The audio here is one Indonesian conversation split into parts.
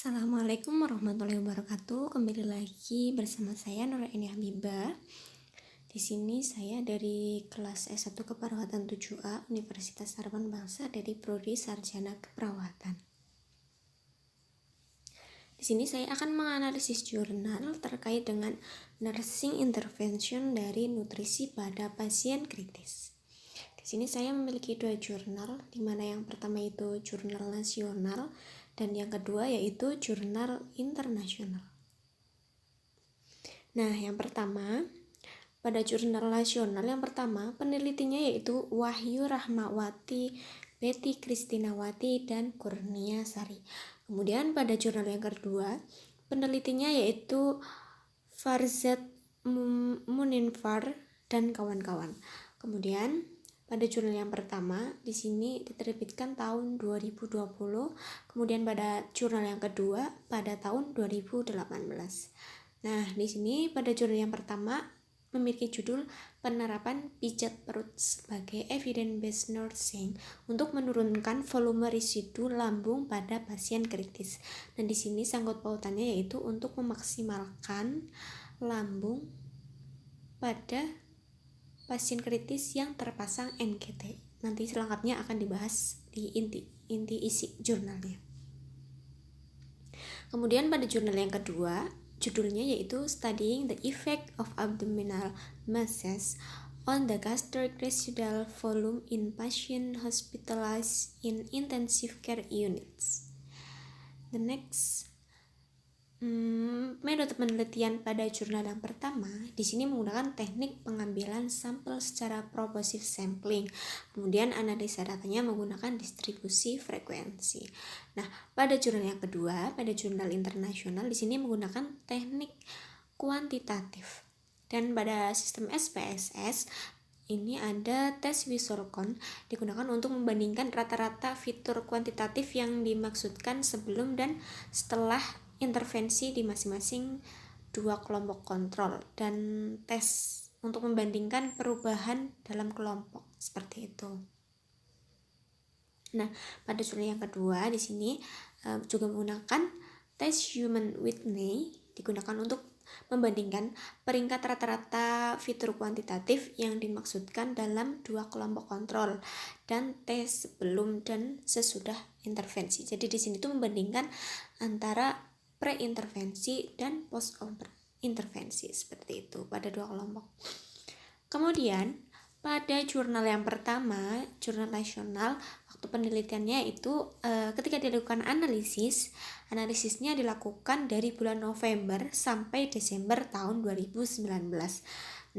Assalamualaikum warahmatullahi wabarakatuh. Kembali lagi bersama saya Nuraini Habibah. Di sini saya dari kelas S1 Keperawatan 7A Universitas Harapan Bangsa dari Prodi Sarjana Keperawatan. Di sini saya akan menganalisis jurnal terkait dengan nursing intervention dari nutrisi pada pasien kritis. Di sini saya memiliki dua jurnal, di mana yang pertama itu jurnal nasional dan yang kedua yaitu jurnal internasional. Nah, yang pertama, pada jurnal nasional yang pertama, penelitinya yaitu Wahyu Rahmawati, Betty Kristinawati, dan Kurnia Sari. Kemudian pada jurnal yang kedua, penelitinya yaitu Farzad Muninfar dan kawan-kawan. Kemudian pada jurnal yang pertama, di sini diterbitkan tahun 2020, kemudian pada jurnal yang kedua pada tahun 2018. Nah, di sini pada jurnal yang pertama memiliki judul Penerapan Pijat Perut sebagai Evidence-Based Nursing untuk menurunkan volume residu lambung pada pasien kritis. Dan di sini sangkut pautannya yaitu untuk memaksimalkan lambung pada pasien kritis yang terpasang NGT. Nanti selengkapnya akan dibahas di inti isi jurnalnya. Kemudian pada jurnal yang kedua, judulnya yaitu Studying the Effect of Abdominal Masses on the Gastric Residual Volume in Patients Hospitalized in Intensive Care Units. The next metode penelitian pada jurnal yang pertama di sini menggunakan teknik pengambilan sampel secara proportive sampling. Kemudian analisa datanya menggunakan distribusi frekuensi. Nah, pada jurnal yang kedua, pada jurnal internasional di sini menggunakan teknik kuantitatif. Dan pada sistem SPSS ini ada tes Wiesorkon digunakan untuk membandingkan rata-rata fitur kuantitatif yang dimaksudkan sebelum dan setelah intervensi di masing-masing dua kelompok kontrol dan tes untuk membandingkan perubahan dalam kelompok seperti itu. Nah, pada jurnal yang kedua di sini juga menggunakan tes Human Whitney digunakan untuk membandingkan peringkat rata-rata fitur kuantitatif yang dimaksudkan dalam dua kelompok kontrol dan tes sebelum dan sesudah intervensi. Jadi di sini tuh membandingkan antara pre-intervensi dan post-intervensi seperti itu pada dua kelompok. Kemudian pada jurnal yang pertama, jurnal nasional, waktu penelitiannya itu ketika dilakukan analisisnya dilakukan dari bulan November sampai Desember tahun 2019.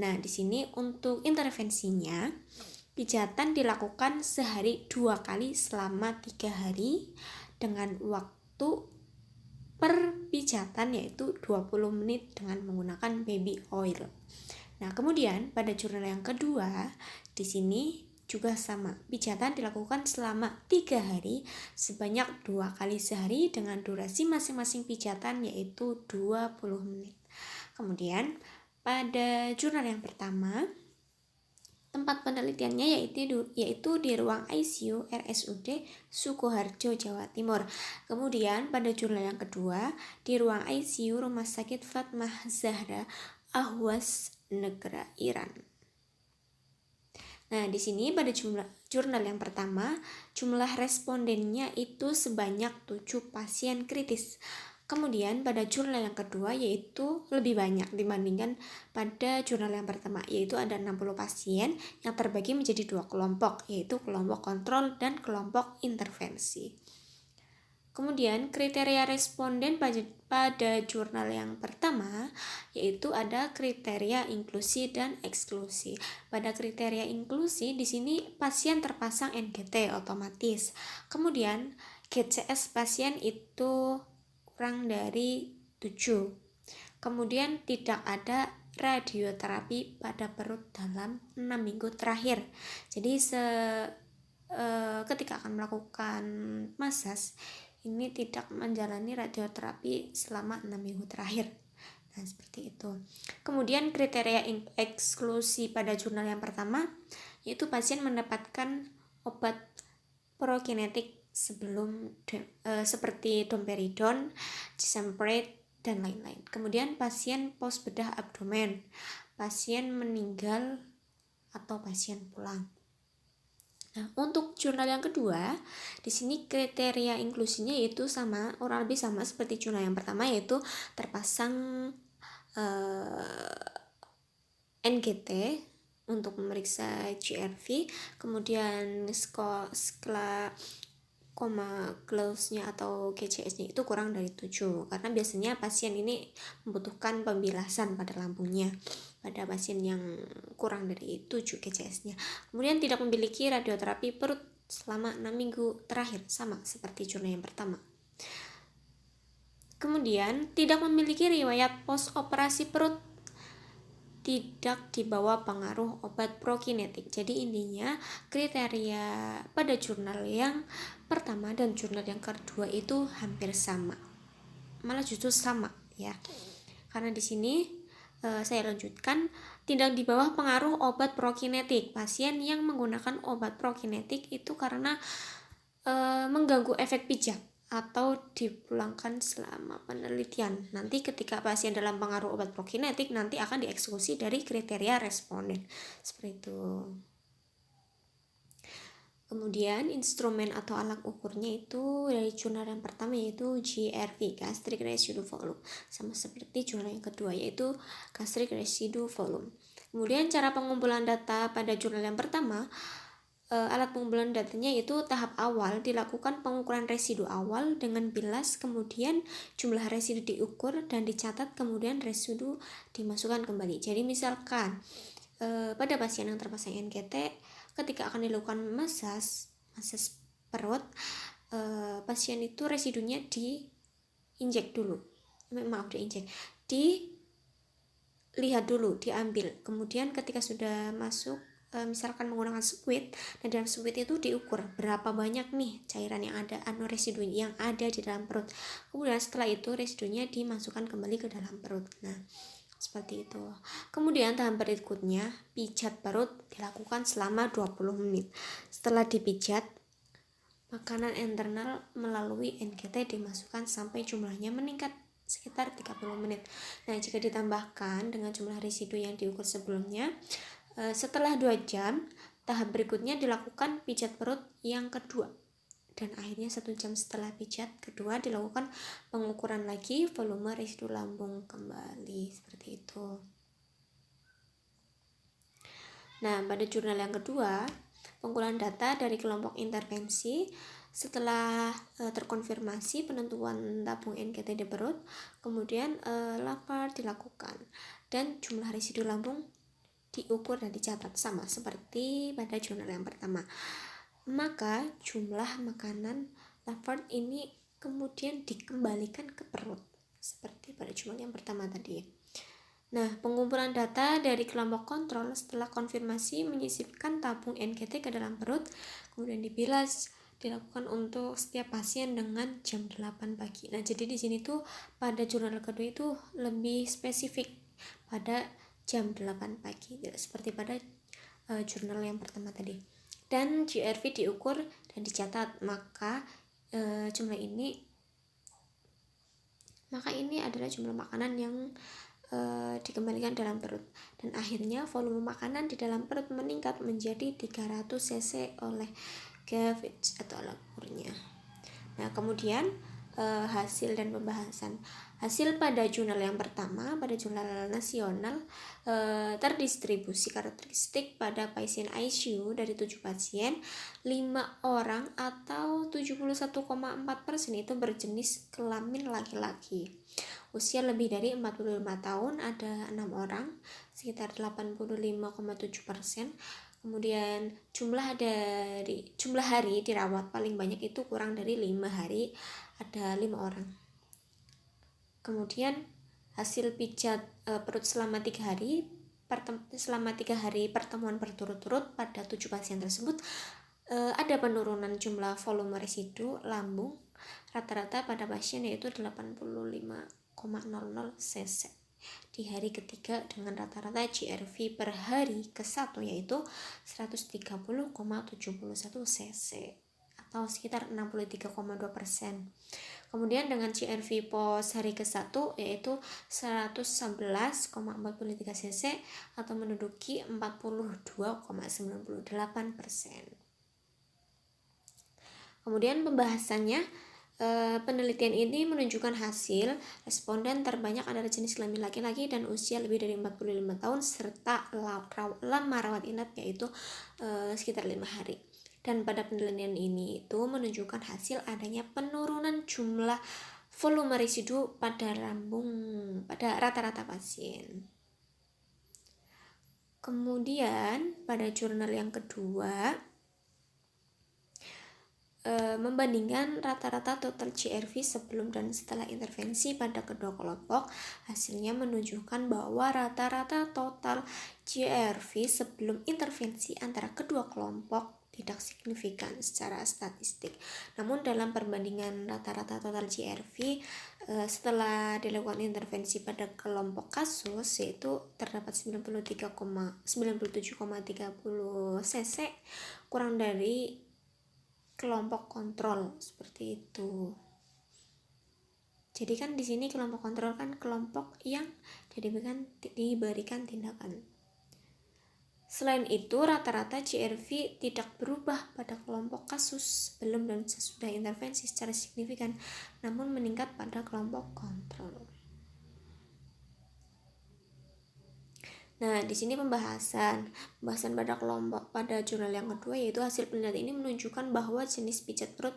Nah, di sini untuk intervensinya, pijatan dilakukan sehari 2 kali selama 3 hari dengan waktu per pijatan yaitu 20 menit dengan menggunakan baby oil. Nah, kemudian pada jurnal yang kedua di sini juga sama. Pijatan dilakukan selama 3 hari sebanyak 2 kali sehari dengan durasi masing-masing pijatan yaitu 20 menit. Kemudian pada jurnal yang pertama tempat penelitiannya yaitu di ruang ICU RSUD Sukoharjo, Jawa Timur. Kemudian pada jurnal yang kedua di ruang ICU Rumah Sakit Fatmah Zahra Ahwas, negara Iran. Nah, di sini pada jurnal yang pertama jumlah respondennya itu sebanyak 7 pasien kritis. Kemudian pada jurnal yang kedua yaitu lebih banyak dibandingkan pada jurnal yang pertama, yaitu ada 60 pasien yang terbagi menjadi 2 kelompok, yaitu kelompok kontrol dan kelompok intervensi. Kemudian kriteria responden pada jurnal yang pertama yaitu ada kriteria inklusi dan eksklusi. Pada kriteria inklusi di sini pasien terpasang NGT otomatis. Kemudian GCS pasien itu kurang dari 7. Kemudian tidak ada radioterapi pada perut dalam 6 minggu terakhir. Jadi ketika akan melakukan masas ini tidak menjalani radioterapi selama 6 minggu terakhir. Nah, seperti itu. Kemudian kriteria eksklusi pada jurnal yang pertama yaitu pasien mendapatkan obat prokinetik seperti domperidon, cisampret, dan lain-lain. Kemudian pasien pos bedah abdomen, pasien meninggal atau pasien pulang. Nah, untuk jurnal yang kedua, di sini kriteria inklusinya yaitu kurang lebih sama seperti jurnal yang pertama, yaitu terpasang NGT untuk memeriksa GRV, kemudian skala close-nya atau GCS-nya itu kurang dari 7, karena biasanya pasien ini membutuhkan pembilasan pada lambungnya pada pasien yang kurang dari 7 GCS-nya. Kemudian tidak memiliki radioterapi perut selama 6 minggu terakhir, sama seperti jurnal yang pertama. Kemudian tidak memiliki riwayat post operasi perut, tidak dibawa pengaruh obat prokinetik. Jadi intinya kriteria pada jurnal yang pertama dan jurnal yang kedua itu hampir sama, malah justru sama ya. Karena di sini saya lanjutkan, tidak di bawah pengaruh obat prokinetik. Pasien yang menggunakan obat prokinetik itu karena mengganggu efek pijat atau dipulangkan selama penelitian. Nanti ketika pasien dalam pengaruh obat prokinetik nanti akan dieksekusi dari kriteria responden. Seperti itu. Kemudian instrumen atau alat ukurnya itu dari jurnal yang pertama yaitu GRV, gastric residue volume, sama seperti jurnal yang kedua yaitu gastric residue volume. Kemudian cara pengumpulan data pada jurnal yang pertama, alat pengumpulan datanya itu tahap awal dilakukan pengukuran residu awal dengan bilas, kemudian jumlah residu diukur dan dicatat, kemudian residu dimasukkan kembali. Jadi misalkan pada pasien yang terpasang NGT, ketika akan dilakukan masas perut, pasien itu residunya dilihat dulu, diambil. Kemudian ketika sudah masuk, misalkan menggunakan squid, dan dalam squid itu diukur berapa banyak nih cairan yang ada, residu yang ada di dalam perut. Kemudian setelah itu residunya dimasukkan kembali ke dalam perut. Nah, seperti itu. Kemudian tahap berikutnya, pijat perut dilakukan selama 20 menit. Setelah dipijat, makanan internal melalui NGT dimasukkan sampai jumlahnya meningkat sekitar 30 menit. Nah, jika ditambahkan dengan jumlah residu yang diukur sebelumnya, setelah 2 jam, tahap berikutnya dilakukan pijat perut yang kedua. Dan akhirnya 1 jam setelah pijat kedua dilakukan pengukuran lagi volume residu lambung kembali. Seperti itu. Nah, pada jurnal yang kedua, pengumpulan data dari kelompok intervensi setelah terkonfirmasi penentuan tabung NGT di perut, kemudian lapar dilakukan dan jumlah residu lambung diukur dan dicatat, sama seperti pada jurnal yang pertama. Maka jumlah makanan Laford ini kemudian dikembalikan ke perut seperti pada jurnal yang pertama tadi. Nah, pengumpulan data dari kelompok kontrol setelah konfirmasi menyisipkan tabung NGT ke dalam perut, kemudian dibilas, dilakukan untuk setiap pasien dengan jam 8 pagi. Nah, jadi di sini tuh pada jurnal kedua itu lebih spesifik pada jam 8 pagi, tidak seperti pada jurnal yang pertama tadi. Dan GRV diukur dan dicatat, maka ini adalah jumlah makanan yang dikembalikan dalam perut, dan akhirnya volume makanan di dalam perut meningkat menjadi 300 cc oleh Gavage atau alat ukurnya. Nah, kemudian hasil dan pembahasan. Hasil pada jurnal yang pertama, pada jurnal nasional, terdistribusi karakteristik pada pasien ICU dari 7 pasien, 5 orang atau 71,4% itu berjenis kelamin laki-laki. Usia lebih dari 45 tahun ada 6 orang, sekitar 85,7%. Kemudian jumlah hari dirawat paling banyak itu kurang dari 5 hari, ada 5 orang. Kemudian hasil pijat perut selama 3 hari pertemuan berturut-turut pada 7 pasien tersebut, ada penurunan jumlah volume residu lambung rata-rata pada pasien yaitu 85,00 cc di hari ketiga, dengan rata-rata GRV per hari ke-1 yaitu 130,71 cc atau sekitar 63,2%. Kemudian dengan CRV pos hari ke-1 yaitu 111,43 cc atau menduduki 42,98%. Kemudian pembahasannya, penelitian ini menunjukkan hasil responden terbanyak adalah jenis kelamin laki-laki dan usia lebih dari 45 tahun serta lama rawat inap yaitu sekitar 5 hari. Dan pada penelitian ini itu menunjukkan hasil adanya penurunan jumlah volume residu pada lambung pada rata-rata pasien. Kemudian pada jurnal yang kedua, membandingkan rata-rata total CRV sebelum dan setelah intervensi pada kedua kelompok, hasilnya menunjukkan bahwa rata-rata total CRV sebelum intervensi antara kedua kelompok tidak signifikan secara statistik. Namun dalam perbandingan rata-rata total CRV setelah dilakukan intervensi pada kelompok kasus, yaitu terdapat 97,30 cc kurang dari kelompok kontrol, seperti itu. Jadi kan di sini kelompok kontrol kan kelompok yang diberikan tindakan. Selain itu, rata-rata CRV tidak berubah pada kelompok kasus sebelum dan sesudah intervensi secara signifikan, namun meningkat pada kelompok kontrol. Nah, di sini pembahasan pada jurnal yang kedua, yaitu hasil penelitian ini menunjukkan bahwa jenis pijat perut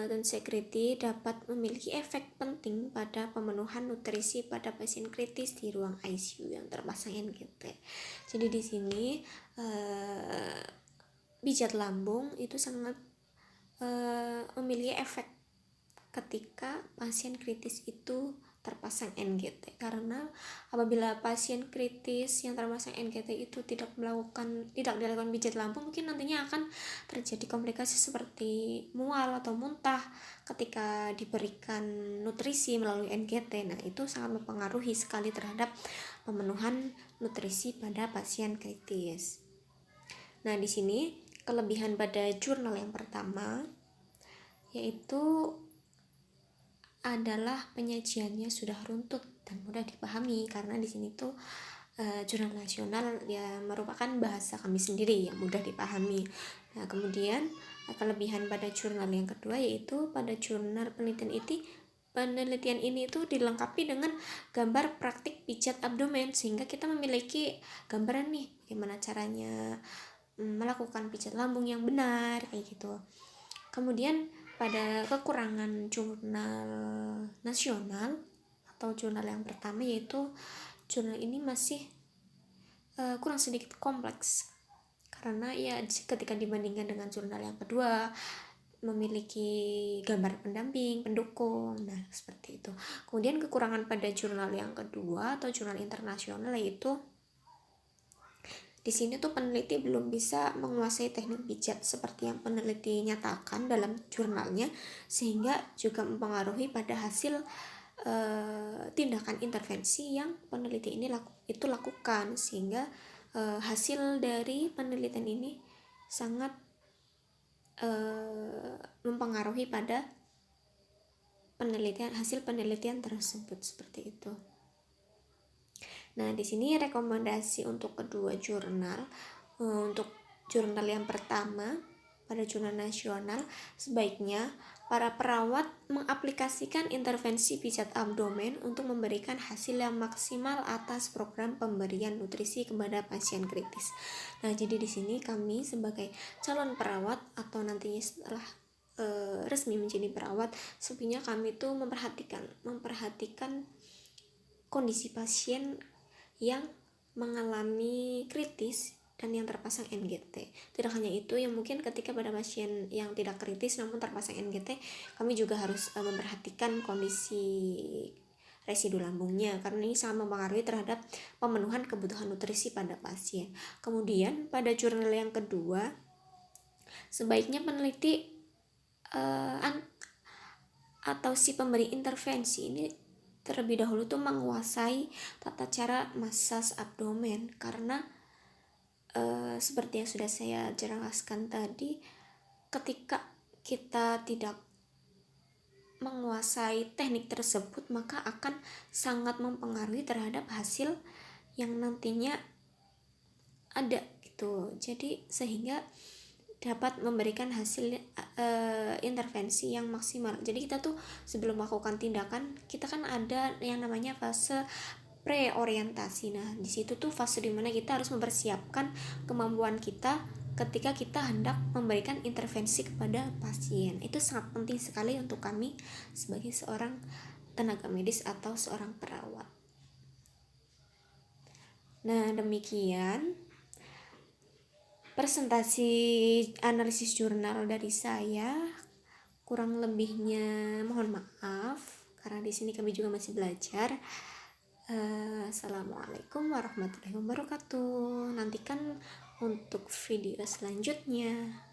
dan security dapat memiliki efek penting pada pemenuhan nutrisi pada pasien kritis di ruang ICU yang terpasang NGT. Jadi di sini pijat lambung itu sangat memiliki efek ketika pasien kritis itu terpasang NGT, karena apabila pasien kritis yang terpasang NGT itu tidak dilakukan pijat lambung, mungkin nantinya akan terjadi komplikasi seperti mual atau muntah ketika diberikan nutrisi melalui NGT. Nah, itu sangat mempengaruhi sekali terhadap pemenuhan nutrisi pada pasien kritis. Nah, di sini kelebihan pada jurnal yang pertama yaitu adalah penyajiannya sudah runtut dan mudah dipahami, karena di sini tuh jurnal nasional ya merupakan bahasa kami sendiri yang mudah dipahami. Nah, kemudian kelebihan pada jurnal yang kedua yaitu pada jurnal penelitian ini itu dilengkapi dengan gambar praktik pijat abdomen, sehingga kita memiliki gambaran nih bagaimana caranya melakukan pijat lambung yang benar kayak gitu. Kemudian pada kekurangan jurnal nasional atau jurnal yang pertama, yaitu jurnal ini masih kurang sedikit kompleks, karena ya ketika dibandingkan dengan jurnal yang kedua memiliki gambar pendamping, pendukung, nah seperti itu. Kemudian kekurangan pada jurnal yang kedua atau jurnal internasional yaitu di sini tuh peneliti belum bisa menguasai teknik pijat seperti yang peneliti nyatakan dalam jurnalnya, sehingga juga mempengaruhi pada hasil tindakan intervensi yang peneliti ini lakukan, sehingga hasil dari penelitian ini sangat mempengaruhi pada hasil penelitian tersebut, seperti itu. Nah, di sini rekomendasi untuk kedua jurnal. Untuk jurnal yang pertama, pada jurnal nasional, sebaiknya para perawat mengaplikasikan intervensi pijat abdomen untuk memberikan hasil yang maksimal atas program pemberian nutrisi kepada pasien kritis. Nah, jadi di sini kami sebagai calon perawat atau nantinya setelah resmi menjadi perawat, sebenarnya kami tuh memperhatikan kondisi pasien yang mengalami kritis dan yang terpasang NGT. Tidak hanya itu, yang mungkin ketika pada pasien yang tidak kritis namun terpasang NGT, kami juga harus memperhatikan kondisi residu lambungnya, karena ini sangat mempengaruhi terhadap pemenuhan kebutuhan nutrisi pada pasien. Kemudian pada jurnal yang kedua, sebaiknya peneliti atau si pemberi intervensi ini terlebih dahulu tuh menguasai tata cara massage abdomen, karena seperti yang sudah saya jelaskan tadi, ketika kita tidak menguasai teknik tersebut, maka akan sangat mempengaruhi terhadap hasil yang nantinya ada gitu. Jadi sehingga dapat memberikan hasil intervensi yang maksimal. Jadi kita tuh sebelum melakukan tindakan, kita kan ada yang namanya fase preorientasi. Nah, di situ tuh fase dimana kita harus mempersiapkan kemampuan kita ketika kita hendak memberikan intervensi kepada pasien. Itu sangat penting sekali untuk kami sebagai seorang tenaga medis atau seorang perawat. Nah, demikian presentasi analisis jurnal dari saya. Kurang lebihnya mohon maaf karena di sini kami juga masih belajar. Assalamualaikum warahmatullahi wabarakatuh. Nantikan untuk video selanjutnya.